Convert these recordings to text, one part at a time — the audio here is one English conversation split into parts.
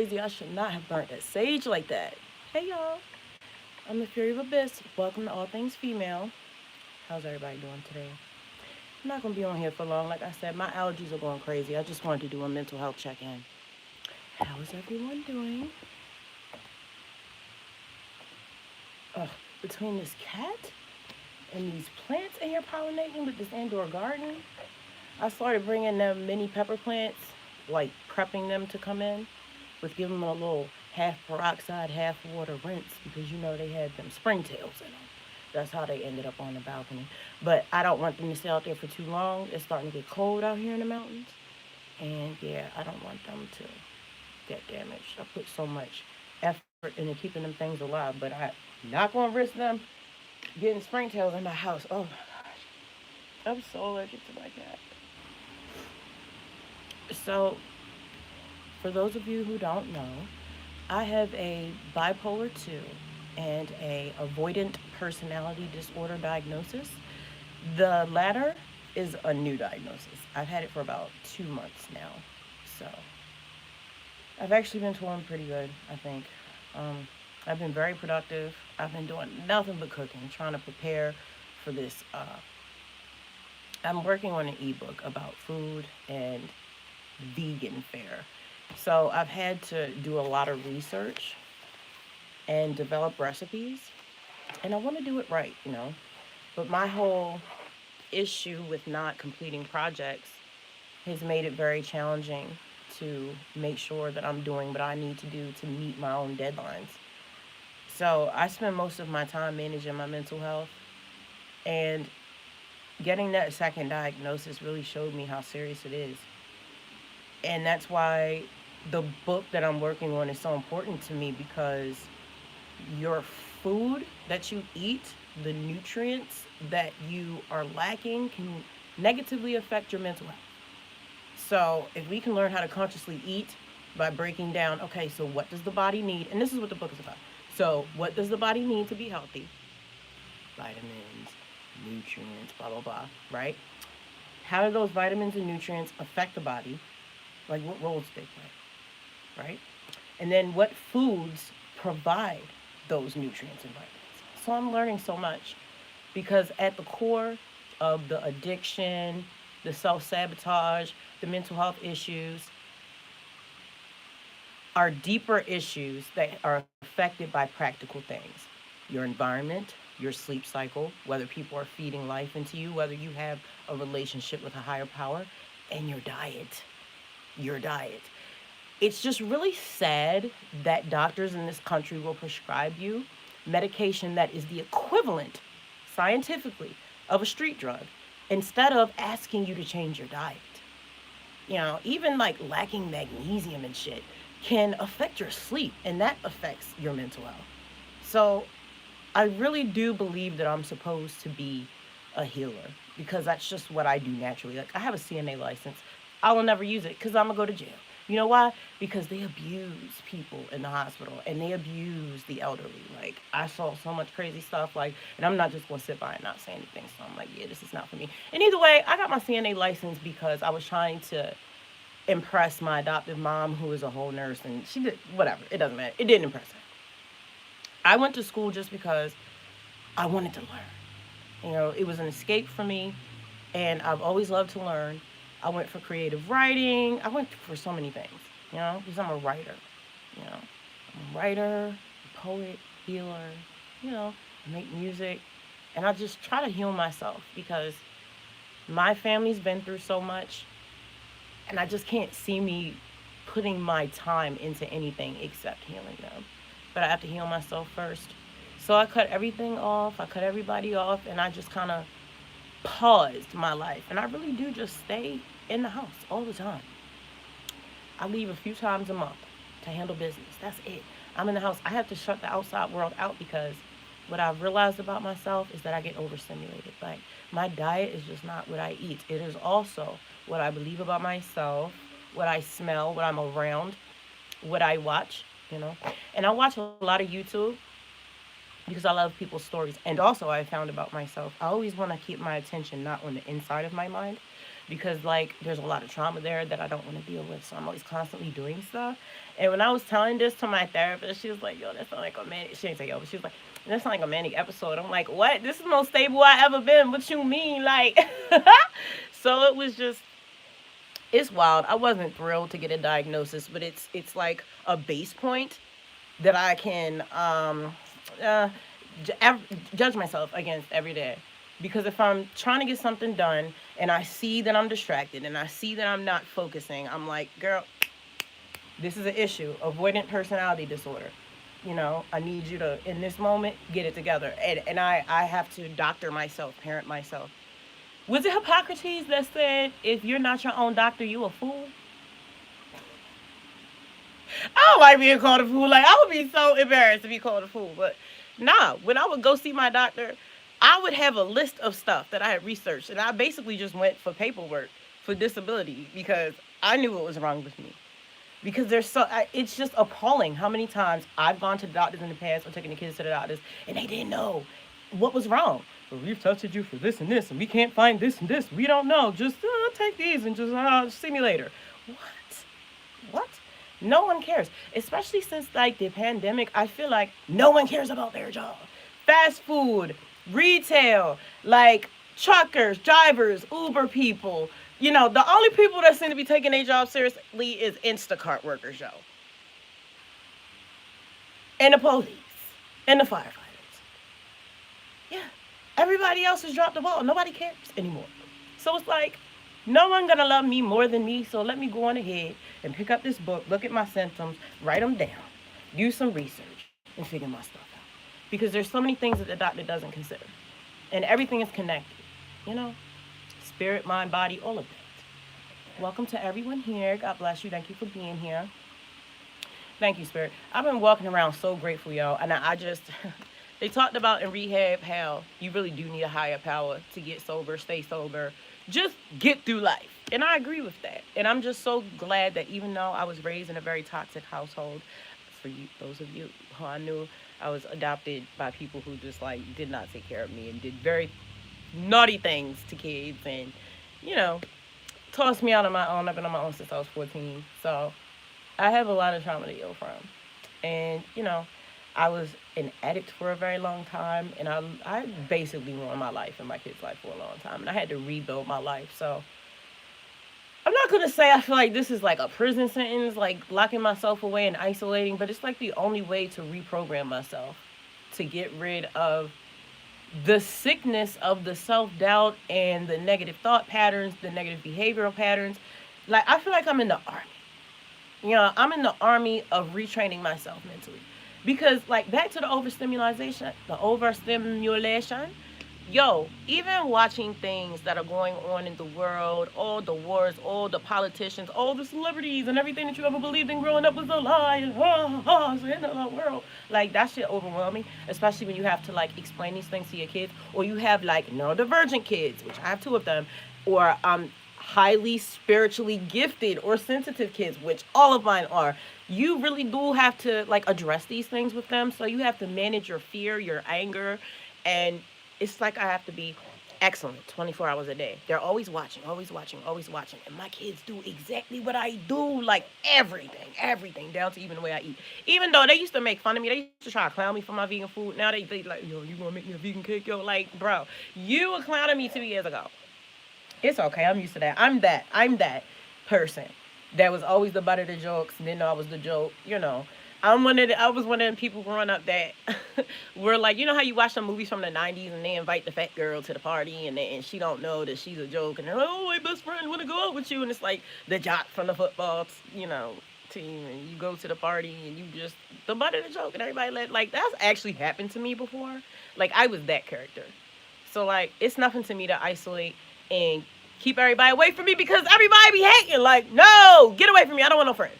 I should not have burnt that sage like that. Hey y'all, I'm the Fury of Abyss. Welcome to All Things Female. How's everybody doing today? I'm not gonna be on here for long. Like I said, my allergies are going crazy. I just wanted to do a mental health check-in. How is everyone doing? Ugh, between this cat and these plants in here pollinating with this indoor garden, I started bringing them mini pepper plants, like prepping them to come in, with giving them a little half peroxide, half water rinse because they had them springtails in them. That's how they ended up on the balcony. But I don't want them to stay out there for too long. It's starting to get cold out here in the mountains. And yeah, I don't want them to get damaged. I put so much effort into keeping them things alive, but I'm not going to risk them getting springtails in my house. Oh my gosh. I'm so allergic to my cat. So, for those of you who don't know, I have a bipolar 2 and a avoidant personality disorder diagnosis. The latter is a new diagnosis. I've had it for about 2 months now. So I've actually been touring pretty good, I think. Um, I've been very productive. I've been doing nothing but cooking, trying to prepare for this. I'm working on an ebook about food and vegan fare. So I've had to do a lot of research and develop recipes. And I want to do it right. But my whole issue with not completing projects has made it very challenging to make sure that I'm doing what I need to do to meet my own deadlines. So I spend most of my time managing my mental health, and getting that second diagnosis really showed me how serious it is. And that's why the book that I'm working on is so important to me because your food that you eat, the nutrients that you are lacking, can negatively affect your mental health. So, if we can learn how to consciously eat by breaking down, okay, so what does the body need? And this is what the book is about. So, what does the body need to be healthy? Vitamins, nutrients, blah, blah, blah, right? How do those vitamins and nutrients affect the body? Like, what roles do they play, right? And then what foods provide those nutrients and vitamins. So I'm learning so much because at the core of the addiction, the self sabotage, the mental health issues are deeper issues that are affected by practical things. Your environment, your sleep cycle, whether people are feeding life into you, whether you have a relationship with a higher power, and your diet. Your diet. It's just really sad that doctors in this country will prescribe you medication that is the equivalent, scientifically, of a street drug instead of asking you to change your diet. Even like lacking magnesium and shit can affect your sleep, and that affects your mental health. So I really do believe that I'm supposed to be a healer because that's just what I do naturally. Like, I have a CNA license. I will never use it because I'm going to go to jail. You know why? Because they abuse people in the hospital and they abuse the elderly. Like, I saw so much crazy stuff. Like, and I'm not just going to sit by and not say anything. So I'm like, yeah, this is not for me. And either way, I got my CNA license because I was trying to impress my adoptive mom, who is a whole nurse, and she did whatever. It doesn't matter. It didn't impress her. I went to school just because I wanted to learn. It was an escape for me, and I've always loved to learn. I went for creative writing. I went for so many things, because I'm a writer. I'm a writer, poet, healer, I make music, and I just try to heal myself because my family's been through so much, and I just can't see me putting my time into anything except healing them. But I have to heal myself first. So I cut everything off. I cut everybody off, and I just kind of paused my life. And I really do just stay in the house all the time. I leave a few times a month to handle business. That's it. I'm in the house. I have to shut the outside world out because what I've realized about myself is that I get overstimulated. Like, my diet is just not what I eat. It is also what I believe about myself, what I smell, what I'm around, what I watch, you know. And I watch a lot of YouTube because I love people's stories. And also, I found about myself, I always want to keep my attention not on the inside of my mind, because like there's a lot of trauma there that I don't want to deal with. So I'm always constantly doing stuff. And when I was telling this to my therapist, she was like, "Yo, that sounds like a manic." She didn't say yo, but she was like, "That sounds like a manic episode." I'm like, "What? This is the most stable I ever been. What you mean?" Like, so it was just it's wild. I wasn't thrilled to get a diagnosis, but it's like a base point that I can uh, judge myself against every day. Because if I'm trying to get something done and I see that I'm distracted and I see that I'm not focusing, I'm like, girl, this is an issue. Avoidant personality disorder. I need you to, in this moment, get it together. And I have to doctor myself, parent myself. Was it Hippocrates that said, if you're not your own doctor, you a fool? I don't like being called a fool. Like, I would be so embarrassed to be called a fool. But nah, when I would go see my doctor, I would have a list of stuff that I had researched. And I basically just went for paperwork for disability because I knew what was wrong with me. Because it's just appalling how many times I've gone to the doctors in the past or taken the kids to the doctors and they didn't know what was wrong. Well, we've tested you for this and this, and we can't find this and this. We don't know. Just take these and just see me later. What? What? No one cares. Especially since like the pandemic, I feel like no one cares about their job. Fast food, retail, like truckers, drivers, Uber people. The only people that seem to be taking their job seriously is Instacart workers, yo. And the police. And the firefighters. Yeah. Everybody else has dropped the ball. Nobody cares anymore. So it's like, no one gonna love me more than me, so let me go on ahead and pick up this book, look at my symptoms, write them down, do some research, and figure my stuff out. Because there's so many things that the doctor doesn't consider. And everything is connected. You know? Spirit, mind, body, all of that. Welcome to everyone here. God bless you. Thank you for being here. Thank you, Spirit. I've been walking around so grateful, y'all. And I just, they talked about in rehab how you really do need a higher power to get sober, stay sober, just get through life. And I agree with that. And I'm just so glad that even though I was raised in a very toxic household, for you, those of you who I knew, I was adopted by people who just like did not take care of me and did very naughty things to kids and, you know, tossed me out on my own. I've been on my own since I was 14. So I have a lot of trauma to heal from. And, I was an addict for a very long time. And I basically ruined my life and my kids' life for a long time. And I had to rebuild my life. So I'm not going to say I feel like this is like a prison sentence, like locking myself away and isolating. But it's like the only way to reprogram myself, to get rid of the sickness of the self-doubt and the negative thought patterns, the negative behavioral patterns. Like, I feel like I'm in the army. I'm in the army of retraining myself mentally. Because, like, back to the overstimulation, even watching things that are going on in the world, all the wars, all the politicians, all the celebrities, and everything that you ever believed in growing up was a lie, and it's the end of the world. Like, that shit overwhelming, especially when you have to, like, explain these things to your kids, or you have, like, neurodivergent kids, which I have 2 of them, or highly spiritually gifted or sensitive kids, which all of mine are. You really do have to, like, address these things with them. So you have to manage your fear, your anger, and it's like I have to be excellent 24 hours a day. They're always watching, always watching, always watching. And my kids do exactly what I do, like everything, down to even the way I eat. Even though they used to make fun of me, they used to try to clown me for my vegan food. Now they like, yo, you gonna make me a vegan cake? Yo, like, bro, you were clowning me 2 years ago. It's okay. I'm used to that. I'm that person that was always the butt of the jokes and didn't know I was the joke. I was one of them people growing up that were like, you know how you watch some movies from the 90s and they invite the fat girl to the party and she don't know that she's a joke and they're like, oh, my best friend want to go out with you, and it's like the jock from the football, team, and you go to the party and you just the butt of the joke and everybody like that's actually happened to me before. Like, I was that character. So like, it's nothing to me to isolate and keep everybody away from me because everybody be hating. Like, no, get away from me. I don't want no friends.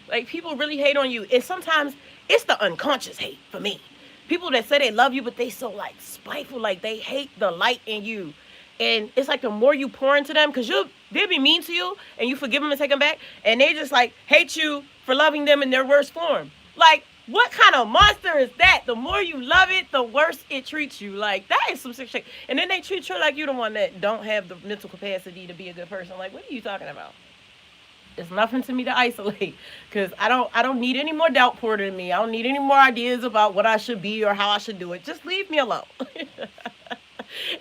Like, people really hate on you. And sometimes it's the unconscious hate for me. People that say they love you, but they so, like, spiteful. Like, they hate the light in you. And it's like the more you pour into them, because they'll be mean to you, and you forgive them and take them back, and they just, like, hate you for loving them in their worst form. Like, What kind of monster is that? The more you love it, the worse it treats you. Like, that is some sick shit. And then they treat you like you the one that don't have the mental capacity to be a good person. Like, what are you talking about? It's nothing to me to isolate, because I don't need any more doubt poured in me. I don't need any more ideas about what I should be or how I should do it. Just leave me alone.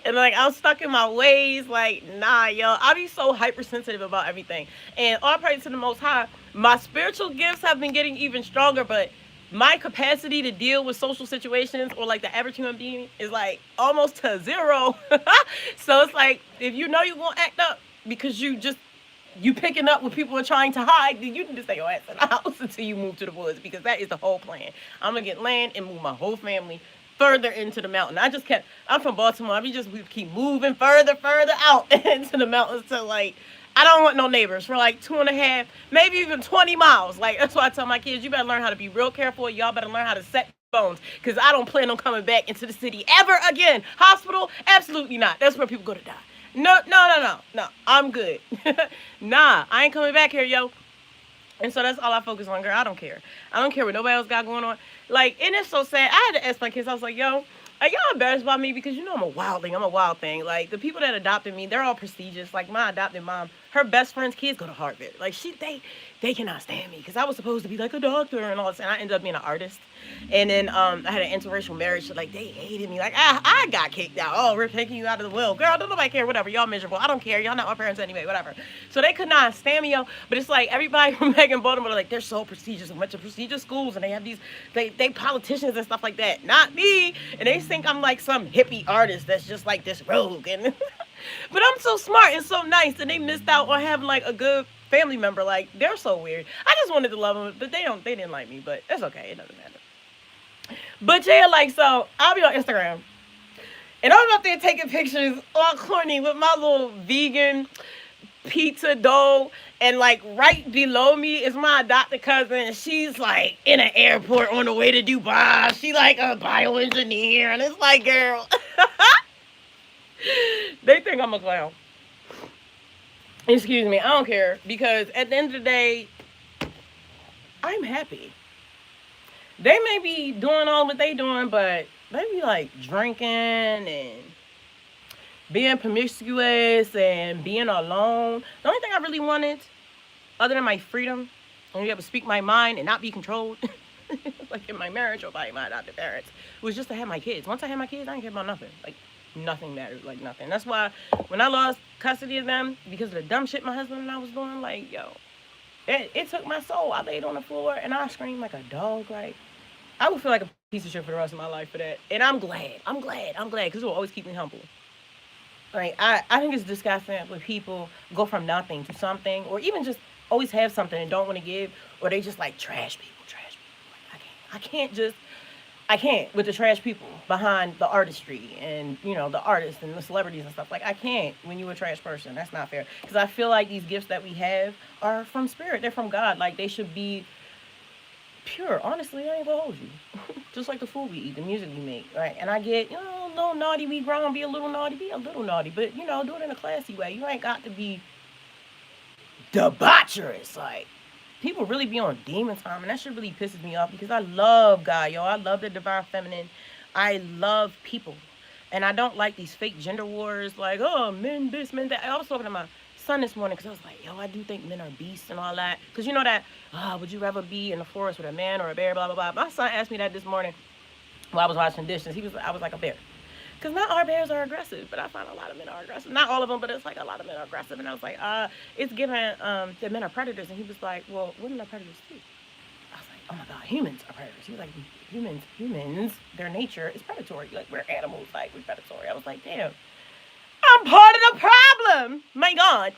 And like, I'm stuck in my ways. Like, nah, yo, I be so hypersensitive about everything. And all praise to the Most High, my spiritual gifts have been getting even stronger, but my capacity to deal with social situations or like the average human being is like almost to zero. So it's like, if you know you're gonna act up because you picking up what people are trying to hide, then you need to stay your ass in the house until you move to the woods, because that is the whole plan. I'm gonna get land and move my whole family further into the mountain. I'm from Baltimore. We keep moving further out into the mountains to like, I don't want no neighbors for like 2.5, maybe even 20 miles. Like, that's why I tell my kids, you better learn how to be real careful. Y'all better learn how to set bones, because I don't plan on coming back into the city ever again. Hospital? Absolutely not. That's where people go to die. No. I'm good. Nah, I ain't coming back here, yo. And so that's all I focus on, girl. I don't care. I don't care what nobody else got going on. Like, and it's so sad. I had to ask my kids, I was like, yo, are y'all embarrassed about me? Because you know I'm a wildling. I'm a wild thing. Like, the people that adopted me, they're all prestigious. Like, my adopted mom, her best friend's kids go to Harvard. Like, they cannot stand me, because I was supposed to be like a doctor and all this, and I ended up being an artist. And then I had an interracial marriage, so like, they hated me. Like, I got kicked out. Oh, we're taking you out of the will. Girl, don't nobody care. Whatever. Y'all miserable. I don't care. Y'all not my parents anyway. Whatever. So they could not stand me, yo. But it's like, everybody from back in Baltimore, like, they're so prestigious and went to prestigious schools, and they have these, they politicians and stuff like that. Not me. And they think I'm like some hippie artist that's just like this rogue. And but I'm so smart and so nice, and they missed out on having like a good family member. Like, they're so weird. I just wanted to love them, but they didn't like me. But it's okay. It doesn't matter. But yeah, like, so I'll be on Instagram, and I'm up there taking pictures all corny with my little vegan pizza dough, and like right below me is my adopted cousin, and she's like in an airport on the way to Dubai. She like a bioengineer, and it's like, girl, they think I'm a clown. Excuse me, I don't care, because at the end of the day, I'm happy. They may be doing all what they doing, but they be like drinking and being promiscuous and being alone. The only thing I really wanted, other than my freedom, and be able to speak my mind and not be controlled, like in my marriage or by my adopted parents, was just to have my kids. Once I had my kids, I didn't care about nothing. Like, nothing mattered, like nothing. That's why when I lost custody of them, because of the dumb shit my husband and I was doing, like, yo, it took my soul. I laid on the floor and I screamed like a dog. Like, I would feel like a piece of shit for the rest of my life for that. And I'm glad, because it will always keep me humble. Like, I think it's disgusting when people go from nothing to something, or even just always have something and don't want to give, or they just like trash people. Like, I can't with the trash people behind the artistry and, you know, the artists and the celebrities and stuff. Like, I can't when you're a trash person. That's not fair. Because I feel like these gifts that we have are from spirit. They're from God. Like, they should be pure. Honestly, I ain't gonna hold you. Just like the food we eat, the music we make, right? And I get, a little naughty, we grown, be a little naughty, but, do it in a classy way. You ain't got to be debaucherous. Like, people really be on demon time, and that shit really pisses me off, because I love God, yo. I love the divine feminine. I love people. And I don't like these fake gender wars, like, oh, men this, men that. I was talking to my son this morning, because I was like, yo, I do think men are beasts and all that. Because you know that, would you rather be in the forest with a man or a bear, blah, blah, blah. My son asked me that this morning while I was washing dishes. I was like, a bear. Because not all bears are aggressive, but I find a lot of men are aggressive. Not all of them, but it's like a lot of men are aggressive. And I was like, it's given that men are predators. And he was like, well, women are predators too. I was like, oh my God, humans are predators. He was like, humans, their nature is predatory. Like, we're animals, like, we're predatory. I was like, damn, I'm part of the problem. My God.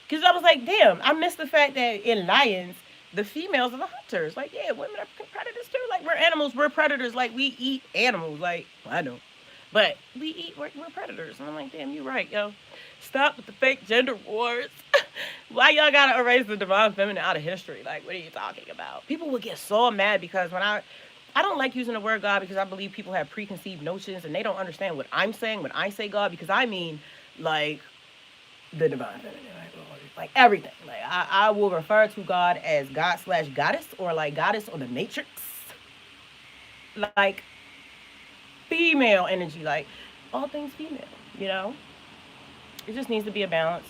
Because I was like, damn, I missed the fact that in lions, the females are the hunters. Like, yeah, women are predators too. Like, we're animals, we're predators. Like, we eat animals. Like, well, I don't. But we're predators. And I'm like, damn, you're right, yo. Stop with the fake gender wars. Why y'all gotta erase the divine feminine out of history? Like, what are you talking about? People would get so mad because when I don't like using the word God, because I believe people have preconceived notions and they don't understand what I'm saying when I say God, because I mean, like, the divine feminine, like everything. Like, I will refer to God as God/goddess, or like goddess or the matrix. like female energy, like all things female, you know? It just needs to be a balance.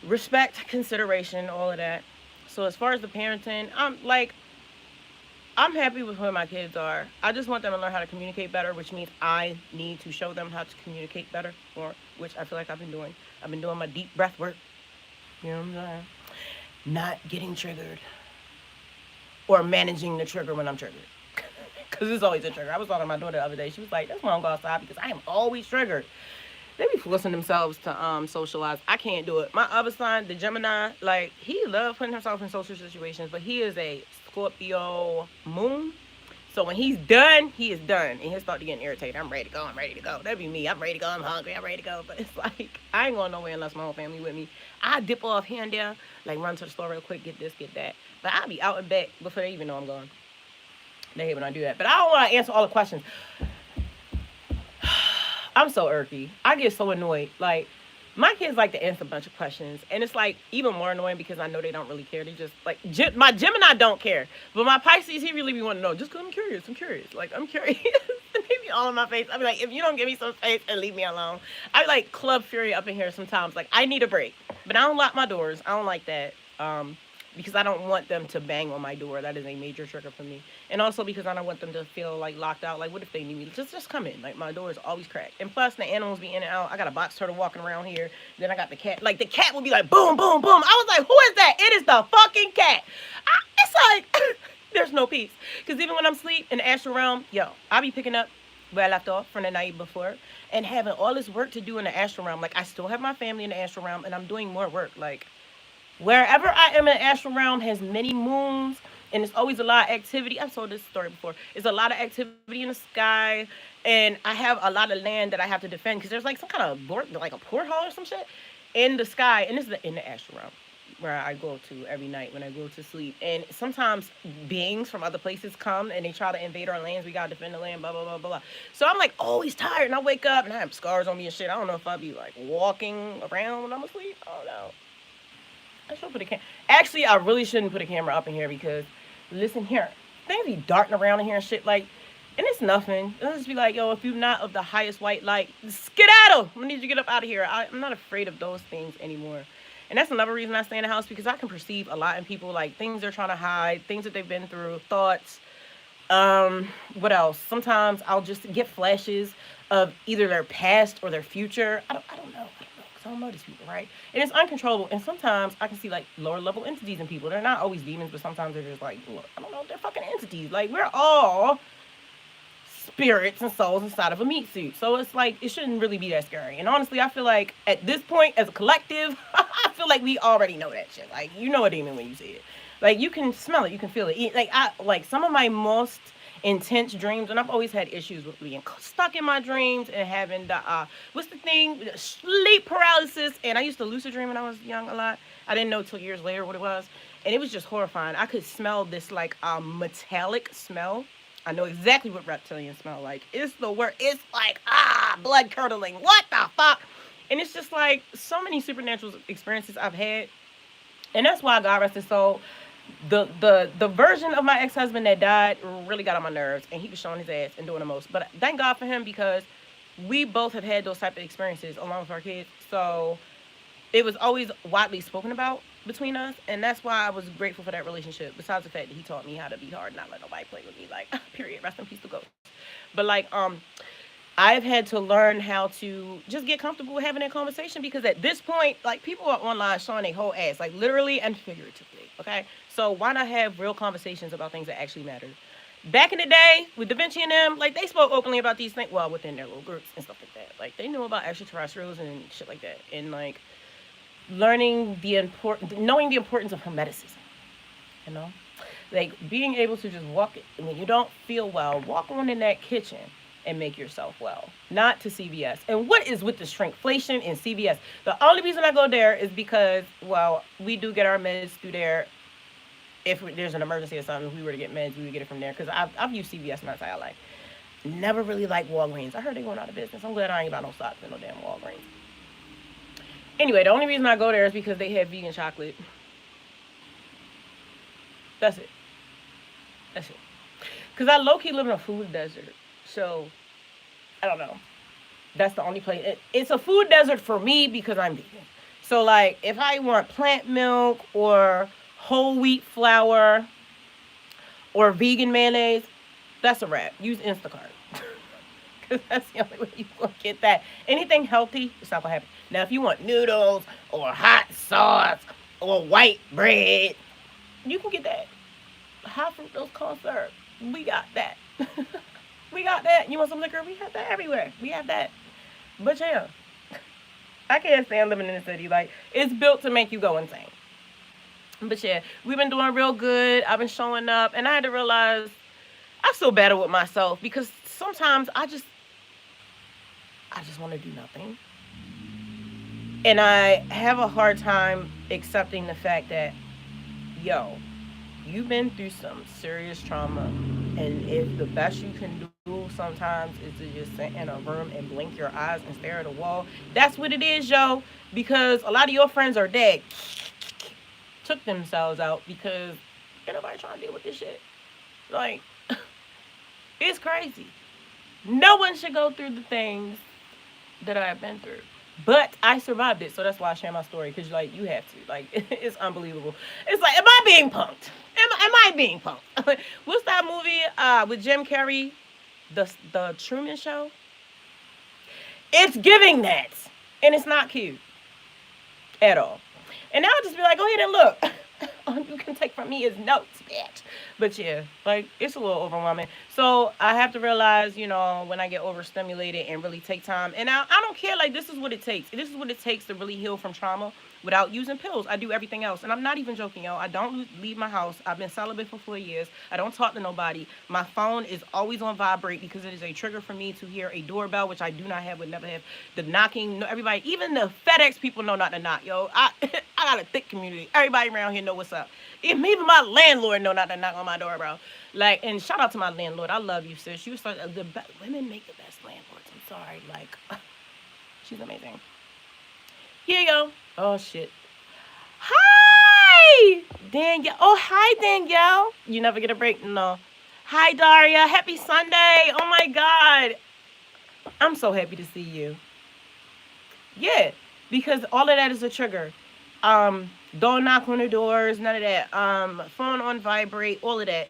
Respect, consideration, all of that. So as far as the parenting, I'm happy with who my kids are. I just want them to learn how to communicate better, which means I need to show them how to communicate better, or which I feel like I've been doing. I've been doing my deep breath work. You know what I'm saying? Not getting triggered or managing the trigger when I'm triggered. Because it's always a trigger. I was talking to my daughter the other day. She was like, that's why I'm going outside because I am always triggered. They be forcing themselves to socialize. I can't do it. My other son, the Gemini, like he loves putting himself in social situations, but he is a Scorpio moon. So when he's done, he is done, and he'll start to get irritated. I'm ready to go. I'm ready to go. That'd be me. I'm ready to go. I'm hungry. I'm ready to go. But it's like I ain't going nowhere unless my whole family with me. I dip off here and there, like run to the store real quick, get this, get that. But I'll be out and back before they even know I'm gone. They hate when I do that. But I don't want to answer all the questions. I'm so irky. I get so annoyed. Like, my kids like to answer a bunch of questions, and it's like even more annoying because I know they don't really care. They just like my Gemini don't care, but my Pisces he really be wanting to know. Just 'cause I'm curious. I'm curious. Like I'm curious. They be all in my face. I be like, if you don't give me some space and leave me alone, I be like Club Fury up in here sometimes. Like I need a break, but I don't lock my doors. I don't like that. Because I don't want them to bang on my door. That is a major trigger for me. And also because I don't want them to feel like locked out. Like, what if they need me? Just come in. Like, my door is always cracked. And plus, the animals be in and out. I got a box turtle walking around here. Then I got the cat. Like, the cat will be like, boom, boom, boom. I was like, who is that? It is the fucking cat. It's like, there's no peace. Because even when I'm asleep in the astral realm, yo, I be picking up where I left off from the night before and having all this work to do in the astral realm. Like, I still have my family in the astral realm, and I'm doing more work. Like, wherever I am in the astral realm has many moons, and it's always a lot of activity. I've told this story before. It's a lot of activity in the sky, and I have a lot of land that I have to defend because there's like some kind of like a porthole or some shit in the sky, and this is in the astral realm where I go to every night when I go to sleep. And sometimes beings from other places come and they try to invade our lands. We gotta defend the land, blah blah blah blah blah. So I'm like always tired, and I wake up and I have scars on me and shit. I don't know if I'll be like walking around when I'm asleep. Oh no. I should put a Actually, I really shouldn't put a camera up in here because, listen here, things be darting around in here and shit. Like, and it's nothing. It'll just be like, yo, if you're not of the highest white light, skedaddle. I need you to get up out of here. I'm not afraid of those things anymore. And that's another reason I stay in the house because I can perceive a lot in people, like things they're trying to hide, things that they've been through, thoughts. What else? Sometimes I'll just get flashes of either their past or their future. I don't know. I don't know these people, right? And it's uncontrollable. And sometimes I can see like lower level entities in people. They're not always demons, but sometimes they're just like, look, I don't know, they're fucking entities. Like we're all spirits and souls inside of a meat suit. So it's like it shouldn't really be that scary. And honestly, I feel like at this point, as a collective, I feel like we already know that shit. Like you know a demon when you see it. Like you can smell it, you can feel it. Like some of my most intense dreams, and I've always had issues with being stuck in my dreams and having the what's the thing, sleep paralysis. And I used to lucid dream when I was young a lot. I didn't know till years later what it was, and it was just horrifying. I could smell this like metallic smell. I know exactly what reptilians smell like. It's the word. It's like blood curdling. What the fuck? And it's just like so many supernatural experiences I've had, and that's why God rest his soul. The version of my ex-husband that died really got on my nerves, and he was showing his ass and doing the most. But thank God for him because we both have had those type of experiences along with our kids. So it was always widely spoken about between us, and that's why I was grateful for that relationship. Besides the fact that he taught me how to be hard and not let nobody play with me. Like period. Rest in peace to ghosts. But like I've had to learn how to just get comfortable with having that conversation because at this point, like people are online showing their whole ass, like literally and figuratively. Okay, so why not have real conversations about things that actually matter? Back in the day with Da Vinci and them, like they spoke openly about these things. Well, within their little groups and stuff like that. Like they knew about extraterrestrials and shit like that, and like knowing the importance of hermeticism. You know, like being able to just walk when you don't feel well, walk on in that kitchen and make yourself well, not to CVS. And what is with the shrinkflation in CVS? The only reason I go there is because, well, we do get our meds through there. If there's an emergency or something, if we were to get meds, we would get it from there. Because I've used CVS my entire life. Never really liked Walgreens. I heard they going out of business. I'm glad I ain't got no stocks in no damn Walgreens. Anyway, the only reason I go there is because they have vegan chocolate. That's it. That's it. Because I low key live in a food desert. So, I don't know. That's the only place. It's a food desert for me because I'm vegan. So, like, if I want plant milk or whole wheat flour or vegan mayonnaise, that's a wrap. Use Instacart. Because that's the only way you gonna get that. Anything healthy, it's not gonna happen. Now, if you want noodles or hot sauce or white bread, you can get that. High fructose corn syrup, we got that. We got that. You want some liquor? We have that everywhere. We have that. But yeah, I can't stand living in the city. Like, it's built to make you go insane. But yeah, we've been doing real good. I've been showing up, and I had to realize I still battle with myself because sometimes I just want to do nothing. And I have a hard time accepting the fact that, yo, you've been through some serious trauma. And if the best you can do sometimes is to just sit in a room and blink your eyes and stare at a wall, that's what it is, yo. Because a lot of your friends are dead, took themselves out because ain't nobody trying to deal with this shit. Like, it's crazy. No one should go through the things that I've been through. But I survived it, so that's why I share my story. Cause like you have to, like it's unbelievable. It's like, am I being punked? Am I being punked? What's that movie with Jim Carrey, the Truman Show? It's giving that, and it's not cute at all. And now I'll just be like, go ahead and look. All you can take from me is notes, bitch. But yeah, like it's a little overwhelming. So I have to realize, when I get overstimulated and really take time. And I don't care, like this is what it takes. This is what it takes to really heal from trauma without using pills. I do everything else. And I'm not even joking, yo. I don't leave my house. I've been celibate for 4 years. I don't talk to nobody. My phone is always on vibrate because it is a trigger for me to hear a doorbell, which I do not have, would never have. The knocking, no, everybody, even the FedEx people know not to knock, yo. I got a thick community. Everybody around here know what's up. Even my landlord know not to knock on my door, bro. Like, and shout out to my landlord. I love you, sis. You start women make the best landlords. I'm sorry, like, she's amazing. Here you go. Oh shit. Hi, Danielle. Oh, hi, Danielle. You never get a break? No. Hi, Daria. Happy Sunday. Oh my God. I'm so happy to see you. Yeah, because all of that is a trigger. Don't knock on the doors, none of that. Phone on vibrate, all of that.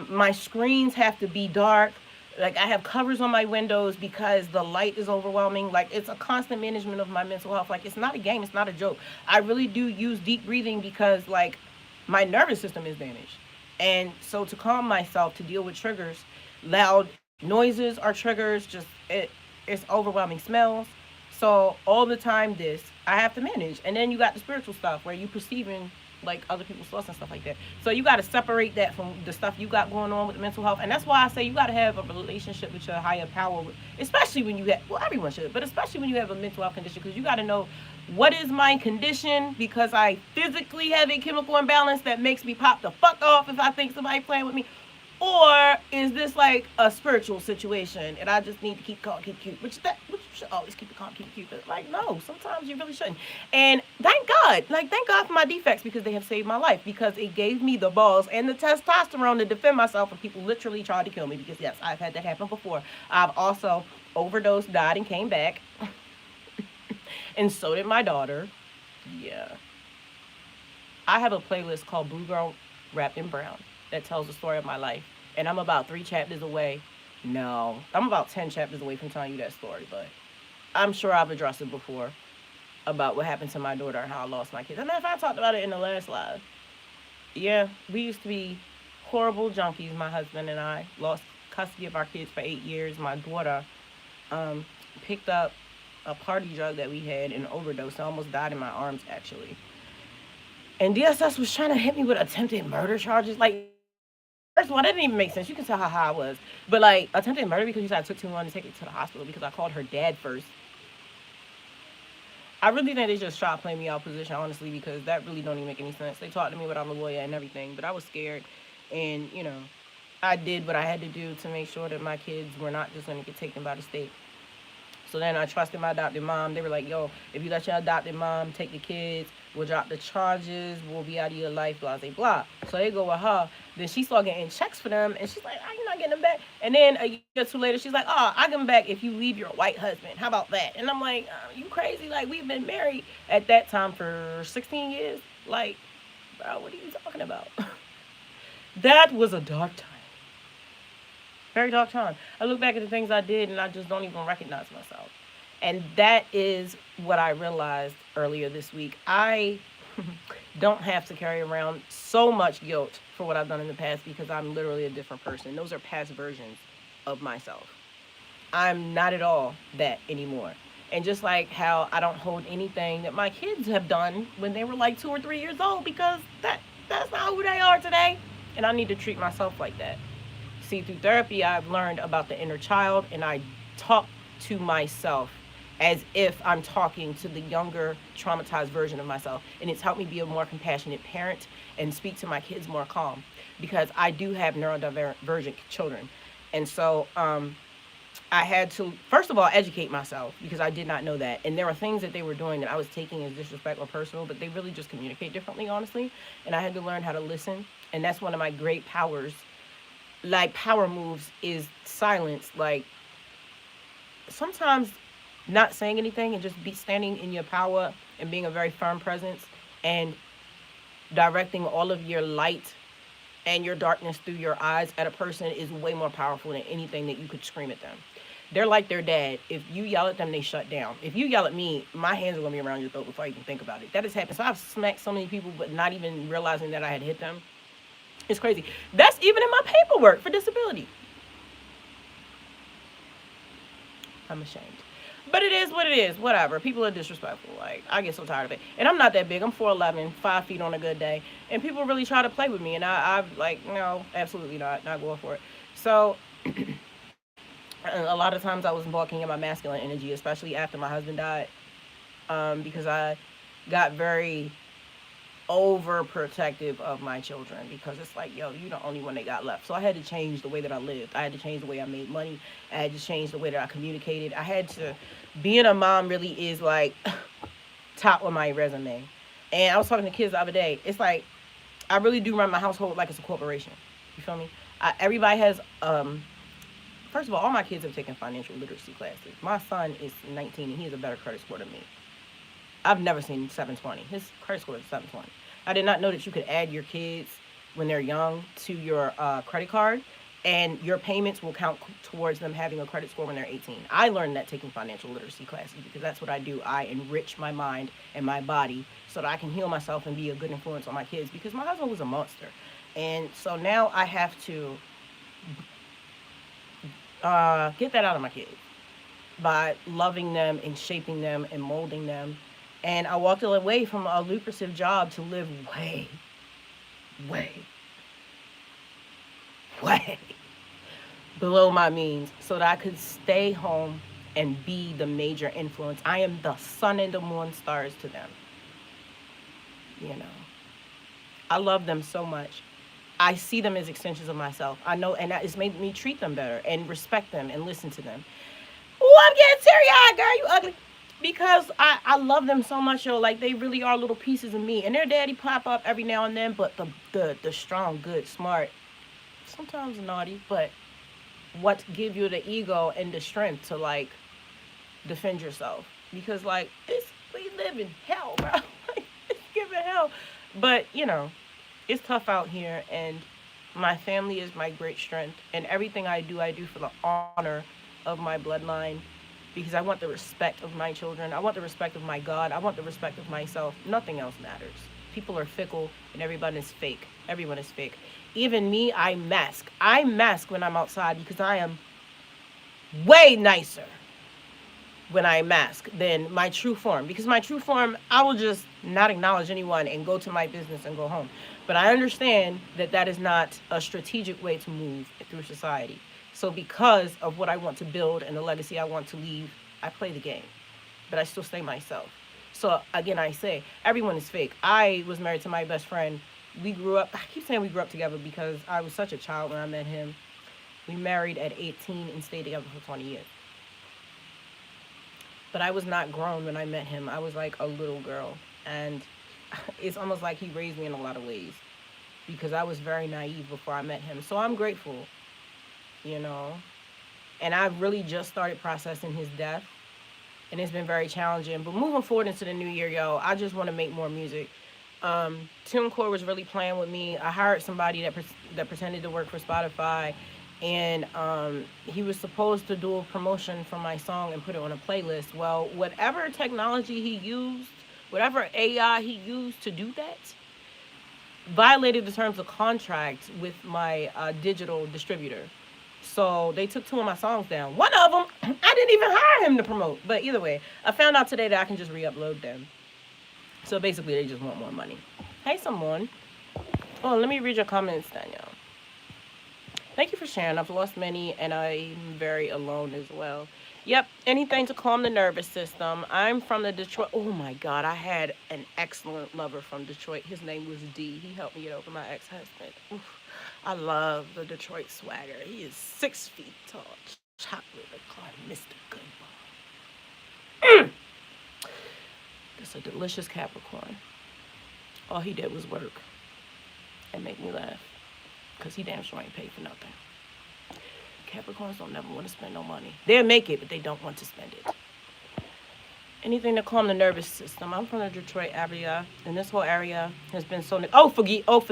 My screens have to be dark. Like I have covers on my windows because the light is overwhelming. Like it's a constant management of my mental health. Like it's not a game, it's not a joke. I really do use deep breathing because like my nervous system is damaged. And so to calm myself to deal with triggers, loud noises are triggers, just it's overwhelming smells. So all the time this I have to manage. And then you got the spiritual stuff where you perceiving like other people's thoughts and stuff like that. So you got to separate that from the stuff you got going on with mental health. And that's why I say you got to have a relationship with your higher power, especially when you have, well, everyone should, but especially when you have a mental health condition, because you got to know what is my condition because I physically have a chemical imbalance that makes me pop the fuck off if I think somebody playing with me. Or is this like a spiritual situation and I just need to keep calm, keep cute? Which you should always keep it calm, keep cute. But like, no, sometimes you really shouldn't. And thank God for my defects because they have saved my life because it gave me the balls and the testosterone to defend myself when people literally tried to kill me. Because yes, I've had that happen before. I've also overdosed, died, and came back. And so did my daughter. Yeah. I have a playlist called Blue Girl Wrapped in Brown that tells the story of my life. And I'm about 3 chapters away. No, I'm about 10 chapters away from telling you that story, but I'm sure I've addressed it before about what happened to my daughter and how I lost my kids. As a matter of fact, I talked about it in the last live. Yeah, we used to be horrible junkies, my husband and I. Lost custody of our kids for 8 years. My daughter um, picked up a party drug that we had and overdosed. I almost died in my arms, actually. And DSS was trying to hit me with attempted murder charges. Like, first of all, that didn't even make sense. You can tell how high I was. But, like, attempted murder because you said I took too long to take it to the hospital because I called her dad first. I really think they just tried playing me out position, honestly, because that really don't even make any sense. They talked to me without a lawyer and everything, but I was scared. And, I did what I had to do to make sure that my kids were not just going to get taken by the state. So then I trusted my adopted mom. They were like, yo, if you let your adopted mom take the kids, we'll drop the charges, we'll be out of your life, blah, blah, blah. So they go with her. Then she started getting checks for them, and she's like, oh, you're not getting them back. And then a year or two later, she's like, oh, I get them back if you leave your white husband. How about that? And I'm like, you crazy? Like, we've been married at that time for 16 years. Like, bro, what are you talking about? That was a dark time. Very dark time. I look back at the things I did and I just don't even recognize myself. And that is what I realized earlier this week. I don't have to carry around so much guilt for what I've done in the past because I'm literally a different person. Those are past versions of myself. I'm not at all that anymore. And just like how I don't hold anything that my kids have done when they were like 2 or 3 years old because that's not who they are today. And I need to treat myself like that. See, through therapy, I've learned about the inner child, and I talk to myself as if I'm talking to the younger, traumatized version of myself. And it's helped me be a more compassionate parent and speak to my kids more calm because I do have neurodivergent children. And so I had to, first of all, educate myself because I did not know that. And there were things that they were doing that I was taking as disrespect or personal, but they really just communicate differently, honestly. And I had to learn how to listen. And that's one of my great powers. Like power moves is silence. Like sometimes not saying anything and just be standing in your power and being a very firm presence and directing all of your light and your darkness through your eyes at a person is way more powerful than anything that you could scream at them. They're like their dad. If you yell at them, they shut down. If you yell at me, my hands are going to be around your throat before I even think about it. That has happened. So I've smacked so many people, but not even realizing that I had hit them. It's crazy. That's even in my paperwork for disability. I'm ashamed. But it is what it is. Whatever. People are disrespectful. Like, I get so tired of it. And I'm not that big. I'm 4'11", 5 feet on a good day. And people really try to play with me. And I'm like, no, absolutely not going for it. So a lot of times I was balking at my masculine energy, especially after my husband died. Because I got very overprotective of my children because it's like, yo, you're the only one they got left. So I had to change the way that I lived. I had to change the way I made money. I had to change the way that I communicated. I had to, being a mom really is like top of my resume. And I was talking to kids the other day. It's like, I really do run my household like it's a corporation. You feel me? Everybody has, first of all my kids have taken financial literacy classes. My son is 19 and he has a better credit score than me. I've never seen 720. His credit score is 720. I did not know that you could add your kids when they're young to your credit card, and your payments will count towards them having a credit score when they're 18. I learned that taking financial literacy classes because that's what I do. I enrich my mind and my body so that I can heal myself and be a good influence on my kids because my husband was a monster. And so now I have to get that out of my kids by loving them and shaping them and molding them. And I walked away from a lucrative job to live way, way, way below my means so that I could stay home and be the major influence. I am the sun and the moon stars to them. You know, I love them so much. I see them as extensions of myself. I know, and it's made me treat them better and respect them and listen to them. Oh, I'm getting teary-eyed, girl, you ugly. Because I love them so much, yo. Like, they really are little pieces of me. And their daddy pop up every now and then, but the strong, good, smart, sometimes naughty, but what give you the ego and the strength to, like, defend yourself. Because, like, we live in hell, bro. It's giving hell. But, you know, it's tough out here, and my family is my great strength. And everything I do for the honor of my bloodline. Because I want the respect of my children. I want the respect of my God. I want the respect of myself. Nothing else matters. People are fickle and everyone is fake. Everyone is fake. Even me, I mask. I mask when I'm outside because I am way nicer when I mask than my true form. Because my true form, I will just not acknowledge anyone and go to my business and go home. But I understand that that is not a strategic way to move through society. So because of what I want to build and the legacy I want to leave, I play the game. But I still stay myself. So again, I say, everyone is fake. I was married to my best friend. We grew up, I keep saying we grew up together because I was such a child when I met him. We married at 18 and stayed together for 20 years. but I was not grown when I met him. I was like a little girl. And it's almost like he raised me in a lot of ways because I was very naive before I met him. So I'm grateful, you know. And I've really just started processing his death, and it's been very challenging. But moving forward into the new year, yo, I just want to make more music. TuneCore was really playing with me. I hired somebody that pretended to work for Spotify, and he was supposed to do a promotion for my song and put it on a playlist. Well, whatever technology he used, whatever AI he used to do that, violated the terms of contract with my digital distributor. So they took two of my songs down. One of them, I didn't even hire him to promote. But either way, I found out today that I can just re-upload them. So basically, they just want more money. Hey, someone. Oh, let me read your comments, Danielle. Thank you for sharing. I've lost many, and I'm very alone as well. Yep, anything to calm the nervous system. I'm from the Detroit. Oh my God, I had an excellent lover from Detroit. His name was D. He helped me get over my ex-husband. Oof. I love the Detroit swagger. He is 6 feet tall. Chocolate, they call him Mr. Goodbye. That's a delicious Capricorn. All he did was work and make me laugh. Because he damn sure ain't paid for nothing. Capricorns don't never want to spend no money. They'll make it, but they don't want to spend it. Anything to calm the nervous system. I'm from the Detroit area, and this whole area has been so for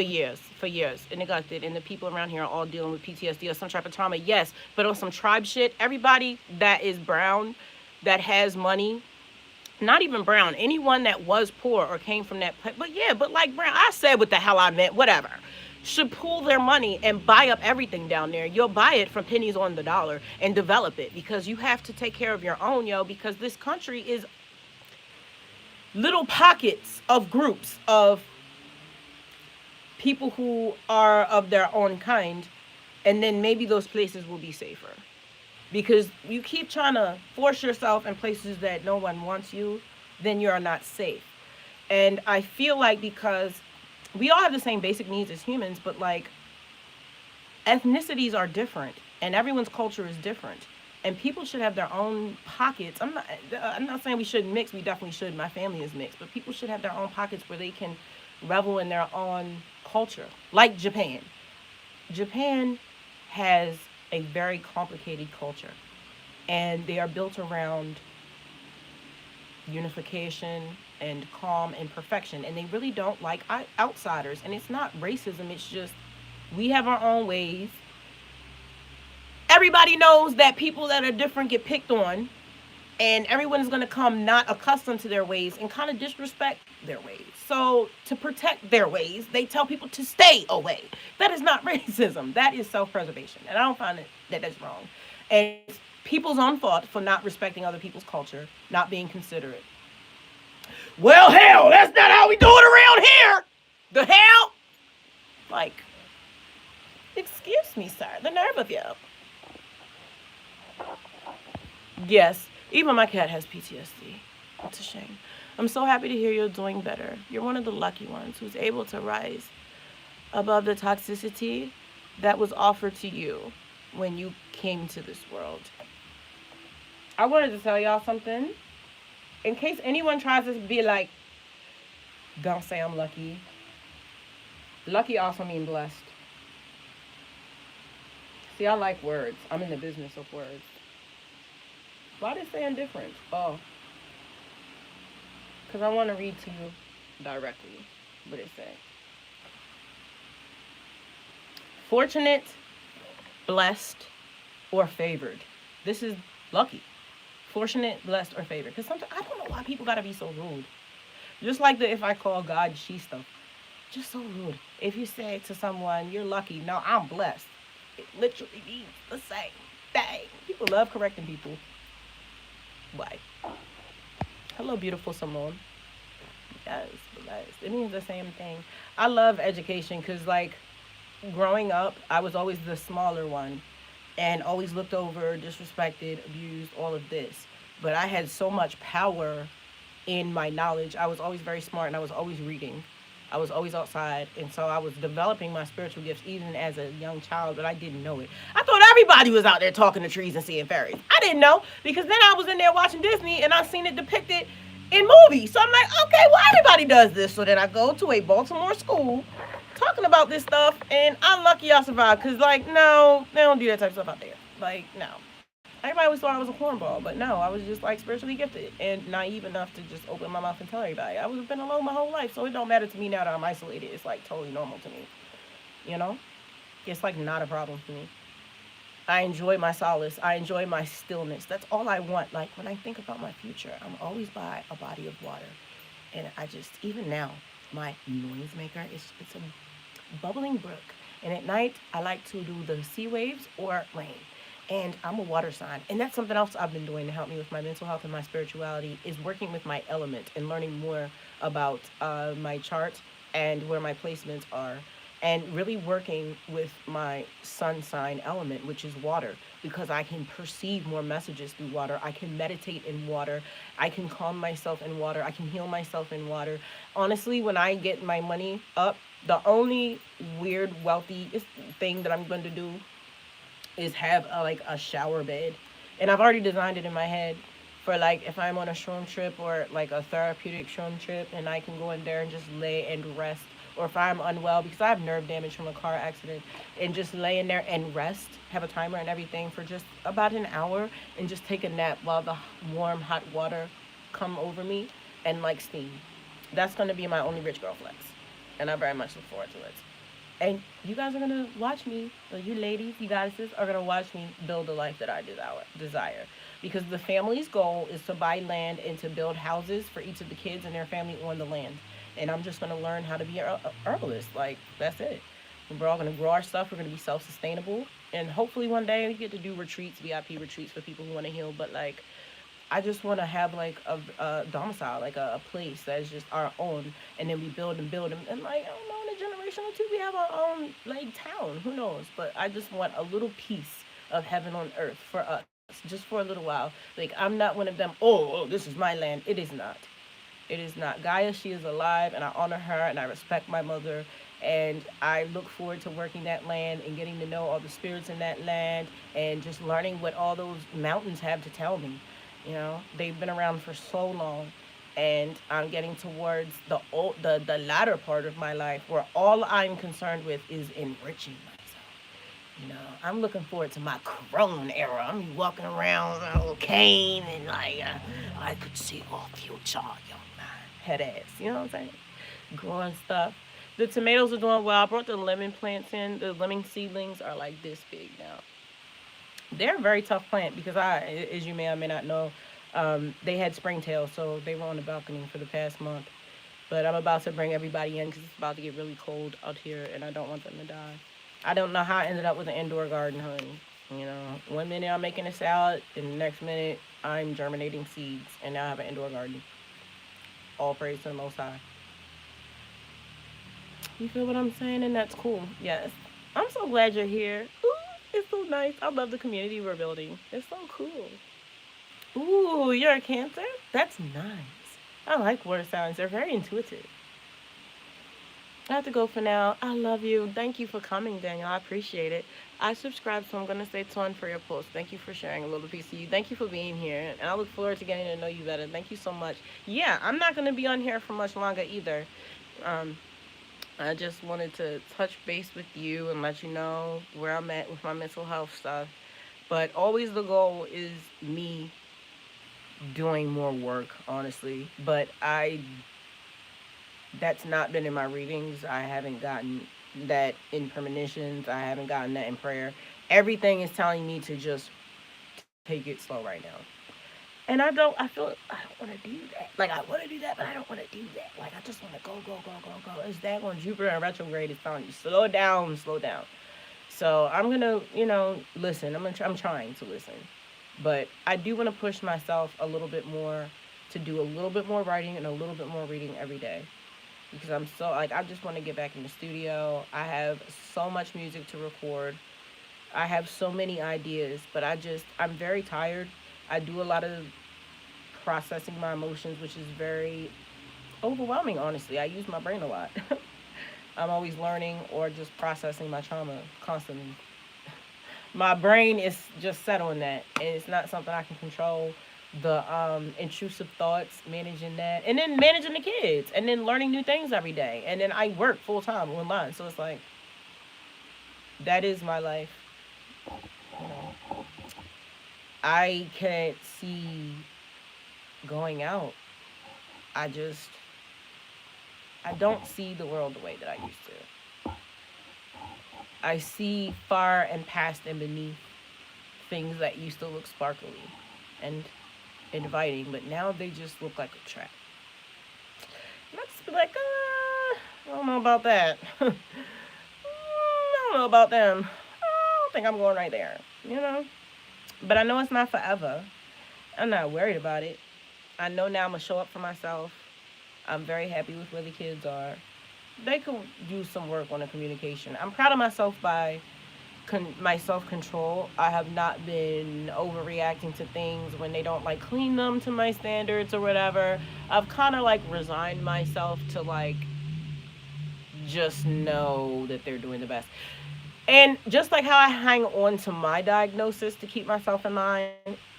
years and neglected. And the people around here are all dealing with PTSD or some type of trauma. Yes, but on some tribe shit, everybody that is brown, that has money, not even brown, anyone that was poor or came from that place, but like brown, I said what the hell I meant, whatever, should pool their money and buy up everything down there. You'll buy it from pennies on the dollar and develop it, because you have to take care of your own, yo, because this country is little pockets of groups of people who are of their own kind, and then maybe those places will be safer. Because you keep trying to force yourself in places that no one wants you, then you are not safe. And I feel like because we all have the same basic needs as humans, but like ethnicities are different and everyone's culture is different. And people should have their own pockets. I'm not saying we shouldn't mix. We definitely should. My family is mixed. But people should have their own pockets where they can revel in their own culture. Like Japan. Japan has a very complicated culture. And they are built around unification and calm and perfection. And they really don't like outsiders. And it's not racism. It's just we have our own ways. Everybody knows that people that are different get picked on, and everyone is going to come not accustomed to their ways and kind of disrespect their ways. So to protect their ways, they tell people to stay away. That is not racism. That is self-preservation. And I don't find that that's wrong. And it's people's own fault for not respecting other people's culture, not being considerate. Well, hell, that's not how we do it around here. The hell? Like, excuse me, sir. The nerve of you. Yes, even my cat has PTSD. It's a shame. I'm so happy to hear you're doing better. You're one of the lucky ones who's able to rise above the toxicity that was offered to you when you came to this world. I wanted to tell y'all something. In case anyone tries to be like, don't say I'm lucky. Lucky also means blessed. See, I like words. I'm in the business of words. Why did it say indifferent? Oh. Because I want to read to you directly what it said. Fortunate, blessed, or favored. This is lucky. Fortunate, blessed, or favored. Because sometimes, I don't know why people got to be so rude. Just like the if I call God she stuff. Just so rude. If you say to someone, you're lucky. No, I'm blessed. It literally means the same thing. People love correcting people. Why? Hello, beautiful Simone. Yes, blessed. It means the same thing. I love education because, like, growing up, I was always the smaller one and always looked over, disrespected, abused, all of this. But I had so much power in my knowledge. I was always very smart and I was always reading. I was always outside, and so I was developing my spiritual gifts even as a young child, but I didn't know it. I thought everybody was out there talking to trees and seeing fairies. I didn't know because then I was in there watching Disney and I seen it depicted in movies. So I'm like, okay, well everybody does this. So then I go to a Baltimore school talking about this stuff, and I'm lucky I survived because like no, they don't do that type of stuff out there. Like no. Everybody always thought I was a cornball, but no, I was just like spiritually gifted and naive enough to just open my mouth and tell everybody. I was been alone my whole life, so it don't matter to me now that I'm isolated. It's like totally normal to me, you know. It's like not a problem for me. I enjoy my solace. I enjoy my stillness. That's all I want. Like when I think about my future, I'm always by a body of water, and I just even now my noisemaker is it's a bubbling brook. And at night, I like to do the sea waves or rain. And I'm a water sign. And that's something else I've been doing to help me with my mental health and my spirituality is working with my element and learning more about my chart and where my placements are. And really working with my sun sign element, which is water, because I can perceive more messages through water. I can meditate in water. I can calm myself in water. I can heal myself in water. Honestly, when I get my money up, the only weird, wealthy thing that I'm going to do is have like a shower bed, and I've already designed it in my head for like if I'm on a shroom trip or like a therapeutic shroom trip, and I can go in there and just lay and rest. Or if I'm unwell because I have nerve damage from a car accident, and just lay in there and rest, have a timer and everything for just about an hour, and just take a nap while the warm hot water come over me and like steam. That's gonna be my only rich girl flex, and I very much look forward to it. And you guys are gonna watch me, or you ladies, you goddesses, are gonna watch me build the life that I desire. Because the family's goal is to buy land and to build houses for each of the kids and their family on the land. And I'm just gonna learn how to be a herbalist. Like that's it. We're all gonna grow our stuff. We're gonna be self-sustainable, and hopefully one day we get to do retreats, VIP retreats for people who want to heal. But like I just want to have like a domicile, like a place that's just our own, and then we build and build and like I don't know, in a generation or two we have our own like town. Who knows? But I just want a little piece of heaven on earth for us, just for a little while. Like I'm not one of them. Oh, this is my land. It is not. It is not. Gaia, she is alive, and I honor her, and I respect my mother, and I look forward to working that land and getting to know all the spirits in that land, and just learning what all those mountains have to tell me. You know, they've been around for so long, and I'm getting towards the latter part of my life where all I'm concerned with is enriching myself. You know, I'm looking forward to my crone era. I'm walking around with a little cane and like I could see all future, young man, head ass. You know what I'm saying? Growing stuff. The tomatoes are doing well. I brought the lemon plants in. The lemon seedlings are like this big now. They're a very tough plant because as you may or may not know, they had springtail, so they were on the balcony for the past month. But I'm about to bring everybody in because it's about to get really cold out here, and I don't want them to die. I don't know how I ended up with an indoor garden, honey. You know, one minute I'm making a salad, and the next minute I'm germinating seeds, and now I have an indoor garden. All praise to the Most High. You feel what I'm saying? And that's cool. Yes. I'm so glad you're here. Ooh, it's so nice. I love the community we're building. It's so cool. Ooh, you're a Cancer? That's nice. I like word sounds. They're very intuitive. I have to go for now. I love you. Thank you for coming, Daniel. I appreciate it. I subscribe, so I'm going to stay tuned for your post. Thank you for sharing a little piece of you. Thank you for being here. And I look forward to getting to know you better. Thank you so much. Yeah, I'm not going to be on here for much longer either. Um, I just wanted to touch base with you and let you know where I'm at with my mental health stuff. But always the goal is me doing more work, honestly. But that's not been in my readings. I haven't gotten that in premonitions. I haven't gotten that in prayer. Everything is telling me to just take it slow right now. And I feel I don't want to do that. Like I want to do that, but I don't want to do that. Like I just want to go, go, go, go, go. It's that on Jupiter and retrograde is telling you slow down, slow down. So I'm gonna, listen. I'm trying to listen, but I do want to push myself a little bit more to do a little bit more writing and a little bit more reading every day because I'm so like I just want to get back in the studio. I have so much music to record. I have so many ideas, but I'm very tired. I do a lot of processing my emotions, which is very overwhelming, honestly. I use my brain a lot. I'm always learning or just processing my trauma constantly. My brain is just set on that, and it's not something I can control. The intrusive thoughts, managing that, and then managing the kids, and then learning new things every day, and then I work full time online, so it's like that is my life. You know, I can't see going out. I just I don't see the world the way that I used to. I see far and past and beneath things that used to look sparkly and inviting, but now they just look like a trap. And I just be like, I don't know about that. I don't know about them. I don't think I'm going right there, you know? But I know it's not forever. I'm not worried about it. I know now I'm going to show up for myself. I'm very happy with where the kids are. They could do some work on the communication. I'm proud of myself by my self control. I have not been overreacting to things when they don't like clean them to my standards or whatever. I've kind of like resigned myself to like just know that they're doing the best. And just like how I hang on to my diagnosis to keep myself in line,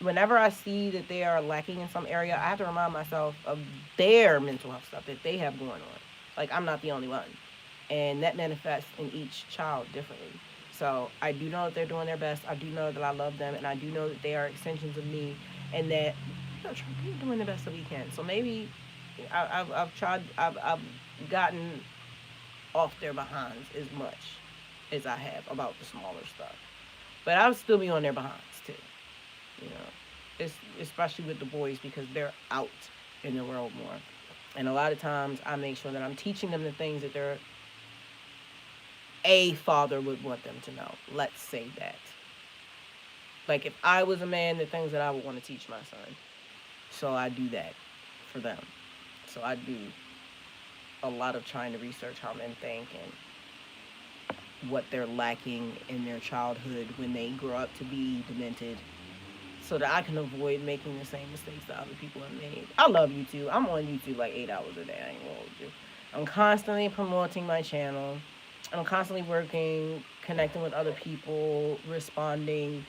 whenever I see that they are lacking in some area, I have to remind myself of their mental health stuff that they have going on. Like, I'm not the only one. And that manifests in each child differently. So I do know that they're doing their best. I do know that I love them. And I do know that they are extensions of me. And that, you're doing the best that we can. So maybe I've tried, I've gotten off their behinds as much as I have about the smaller stuff. But I'll still be on their behinds too. You know, it's especially with the boys because they're out in the world more. And a lot of times I make sure that I'm teaching them the things that their a father would want them to know. Let's say that. Like if I was a man, the things that I would want to teach my son. So I do that for them. So I do a lot of trying to research how men think and what they're lacking in their childhood when they grow up to be demented so that I can avoid making the same mistakes that other people have made. I love YouTube. I'm on YouTube like 8 hours a day. I ain't gonna hold you. I'm constantly promoting my channel. I'm constantly working, connecting with other people, responding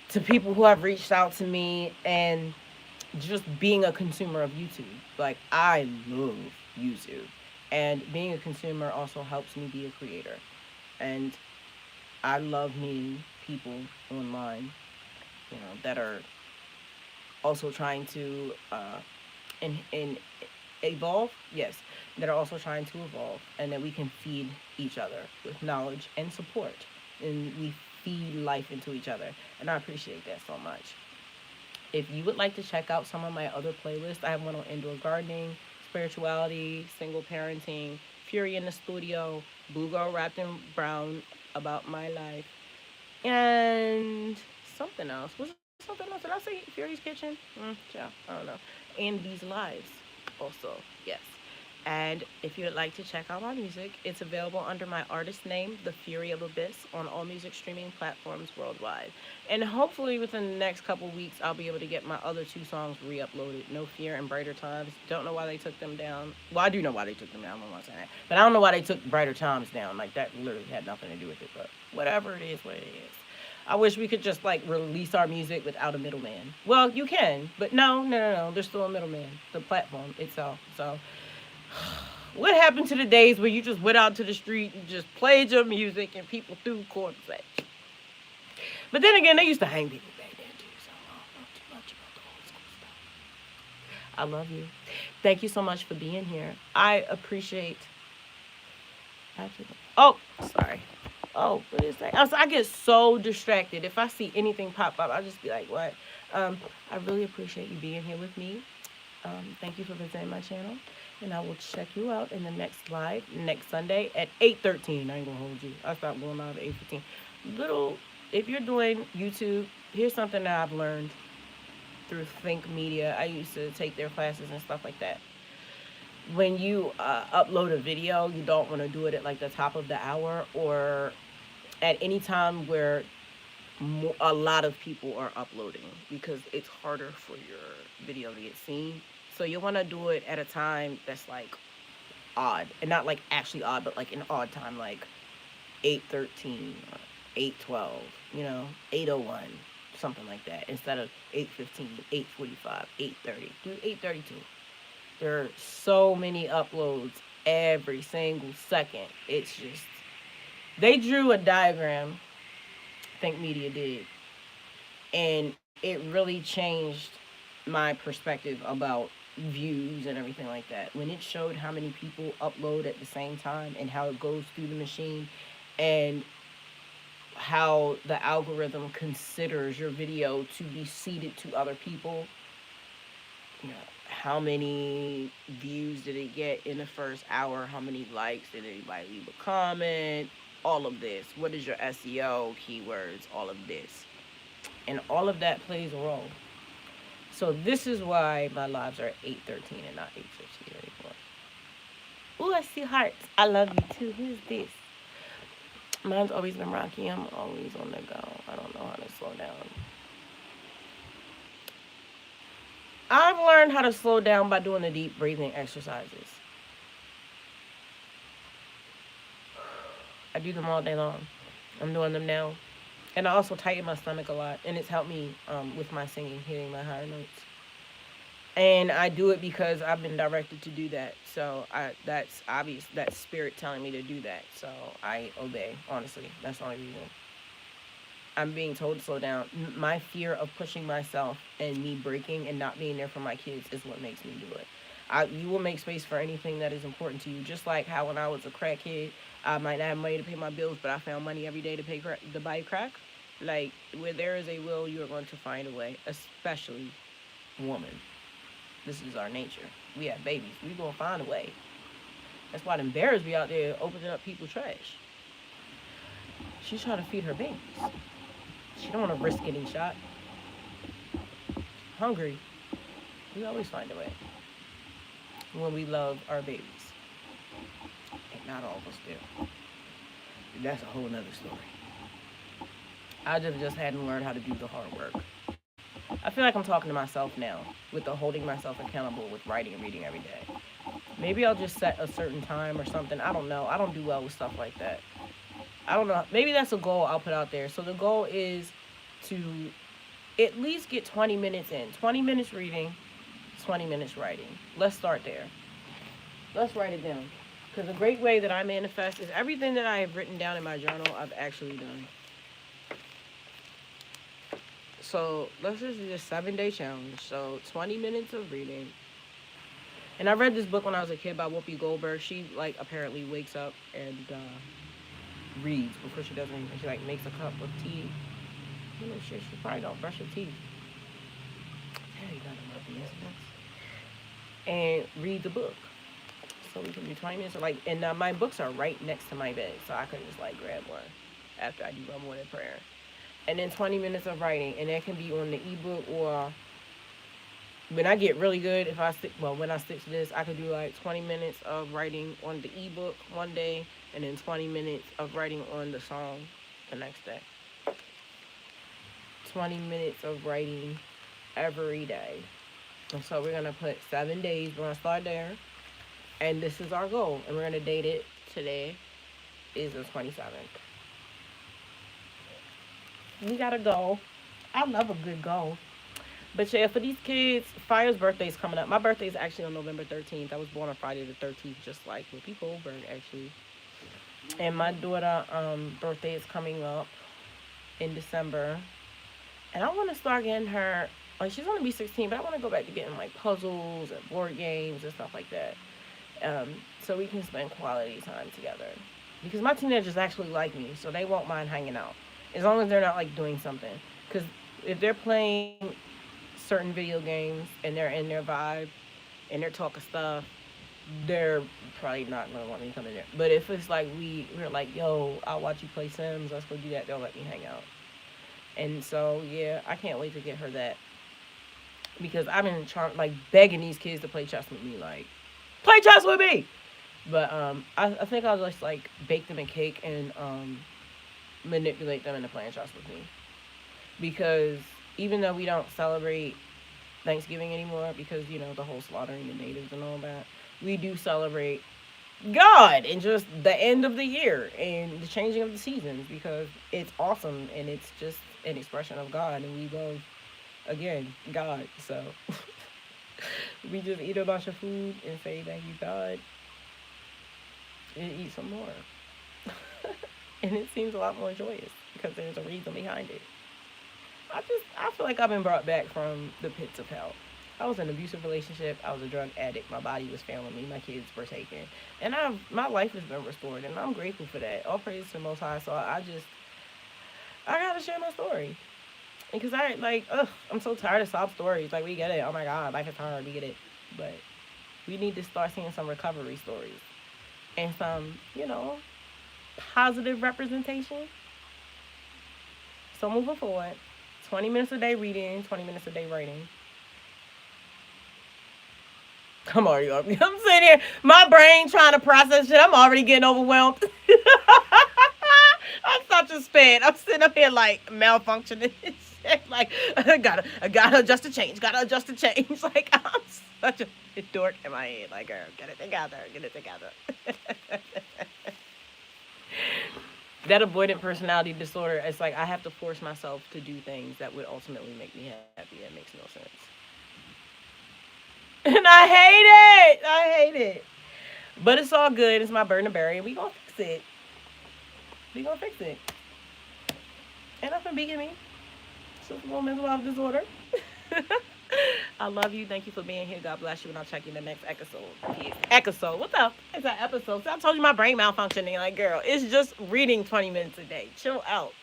to people who have reached out to me, and just being a consumer of YouTube. Like, I love YouTube. And being a consumer also helps me be a creator. And I love meeting people online, that are also trying to and evolve. Yes, that are also trying to evolve, and that we can feed each other with knowledge and support, and we feed life into each other. And I appreciate that so much. If you would like to check out some of my other playlists, I have one on indoor gardening, spirituality, single parenting, Fury in the studio, Blue Girl Wrapped in Brown, about my life, and something else. Was it something else? Did I say Fury's Kitchen? Yeah, I don't know. And These Lives, also, yes. And if you would like to check out my music, it's available under my artist name, The Fury of Abyss, on all music streaming platforms worldwide. And hopefully within the next couple weeks, I'll be able to get my other two songs re-uploaded, No Fear and Brighter Times. Don't know why they took them down. Well, I do know why they took them down. I'm not saying that. But I don't know why they took Brighter Times down. Like, that literally had nothing to do with it. But whatever it is, what it is. I wish we could just like release our music without a middleman. Well, you can, but no, no, no, no. There's still a middleman. The platform itself. So what happened to the days where you just went out to the street and just played your music and people threw chords at you? But then again, they used to hang people back then too, so I don't know too much about the old school stuff. I love you. Thank you so much for being here. I appreciate. Oh, sorry. Oh, what is that? I get so distracted. If I see anything pop up, I'll just be like, what? I really appreciate you being here with me. Thank you for visiting my channel. And I will check you out in the next live next Sunday at 8:13. I ain't gonna hold you. I stopped going live at 8:15. Little, if you're doing YouTube, here's something that I've learned through Think Media. I used to take their classes and stuff like that. When you upload a video, you don't want to do it at like the top of the hour or at any time where a lot of people are uploading, because it's harder for your video to get seen. So you want to do it at a time that's like odd, and not like actually odd, but like an odd time, like 8:13, 8:12, 8:01, something like that. Instead of 8:15, 8:45, 8:30, do 8:32. There are so many uploads every single second. It's just they drew a diagram. Think Media did, and it really changed my perspective about views and everything like that. When it showed how many people upload at the same time and how it goes through the machine, and how the algorithm considers your video to be seeded to other people, you know, how many views did it get in the first hour, how many likes, did anybody leave a comment, all of this, what is your SEO keywords, all of this, and all of that plays a role. So this is why my lives are at 8:13 and not 8:15 anymore. Ooh, I see hearts. I love you too. Who's this? Mine's always been rocky. I'm always on the go. I don't know how to slow down. I've learned how to slow down by doing the deep breathing exercises. I do them all day long. I'm doing them now. And I also tighten my stomach a lot. And it's helped me with my singing, hitting my higher notes. And I do it because I've been directed to do that. So that's obvious. That's spirit telling me to do that. So I obey, honestly. That's the only reason. I'm being told to slow down. My fear of pushing myself and me breaking and not being there for my kids is what makes me do it. You will make space for anything that is important to you. Just like how when I was a crack kid, I might not have money to pay my bills, but I found money every day to buy crack. Like, where there is a will, you are going to find a way, especially woman. This is our nature. We have babies. We going to find a way. That's why them bears be out there opening up people's trash. She's trying to feed her babies. She don't want to risk getting shot. Hungry. We always find a way when we love our babies. And not all of us do. That's a whole nother story. I just hadn't learned how to do the hard work. I feel like I'm talking to myself now with the holding myself accountable with writing and reading every day. Maybe I'll just set a certain time or something. I don't know. I don't do well with stuff like that. I don't know. Maybe that's a goal I'll put out there. So the goal is to at least get 20 minutes in. 20 minutes reading, 20 minutes writing. Let's start there. Let's write it down. Because a great way that I manifest is everything that I have written down in my journal, I've actually done. So let's just do a 7-day challenge. So 20 minutes of reading. And I read this book when I was a kid by Whoopi Goldberg. She apparently wakes up and reads before she does anything. She makes a cup of tea. Shit, she probably don't brush her teeth. That ain't none of my business. And read the book. So we can do 20 minutes. And my books are right next to my bed, so I can just grab one after I do my morning prayer. And then 20 minutes of writing, and that can be on the ebook, or when I get really good, when I stick to this, I could do 20 minutes of writing on the ebook one day, and then 20 minutes of writing on the song the next day. 20 minutes of writing every day. And so we're going to put 7 days. We're going to start there. And this is our goal. And we're going to date it. Today is the 27th. We got a goal. I love a good goal. But yeah, for these kids, Fire's birthday is coming up. My birthday is actually on November 13th. I was born on Friday the 13th, just like Whoopi Goldberg, actually. And my daughter birthday is coming up in December. And I want to start getting her, she's going to be 16, but I want to go back to getting puzzles and board games and stuff like that. So we can spend quality time together. Because my teenagers actually like me, so they won't mind hanging out. As long as they're not doing something. Because if they're playing certain video games and they're in their vibe and they're talking stuff, they're probably not going to want me to come in there. But if it's we're yo, I'll watch you play Sims, let's go do that, they'll let me hang out. And so, yeah, I can't wait to get her that. Because I've been begging these kids to play chess with me. Play chess with me! But I think I'll just, bake them a cake and manipulate them into playing chess with me. Because even though we don't celebrate Thanksgiving anymore because, the whole slaughtering the natives and all that. We do celebrate God and just the end of the year and the changing of the seasons because it's awesome and it's just an expression of God and we love, again, God. So we just eat a bunch of food and say thank you, God, and eat some more. And it seems a lot more joyous because there's a reason behind it. I feel like I've been brought back from the pits of hell. I was in an abusive relationship. I was a drug addict. My body was failing me. My kids were taken, and my life has been restored, and I'm grateful for that. All praise to the Most High. So I gotta share my story because I'm so tired of sob stories. Like we get it. Oh my God, life is hard. We get it, but we need to start seeing some recovery stories and some positive representation. So moving forward, 20 minutes a day reading, 20 minutes a day writing. I'm already up. I'm sitting here, my brain trying to process shit. I'm already getting overwhelmed. I'm such a sped. I'm sitting up here like malfunctioning. Like I gotta adjust the change. Gotta adjust the change. Like I'm such a dork in my head. Like girl, get it together. Get it together. That avoidant personality disorder. It's like I have to force myself to do things that would ultimately make me happy. That makes no sense. And I hate it. I hate it. But it's all good. It's my burden to bury, and we gonna fix it. We gonna fix it. And I'm from beating me. Simple mental health disorder. I love you. Thank you for being here. God bless you. And I'll check you in the next episode. Peace. Episode. What the? It's that episode. So I told you my brain malfunctioning. Like, girl, it's just reading 20 minutes a day. Chill out.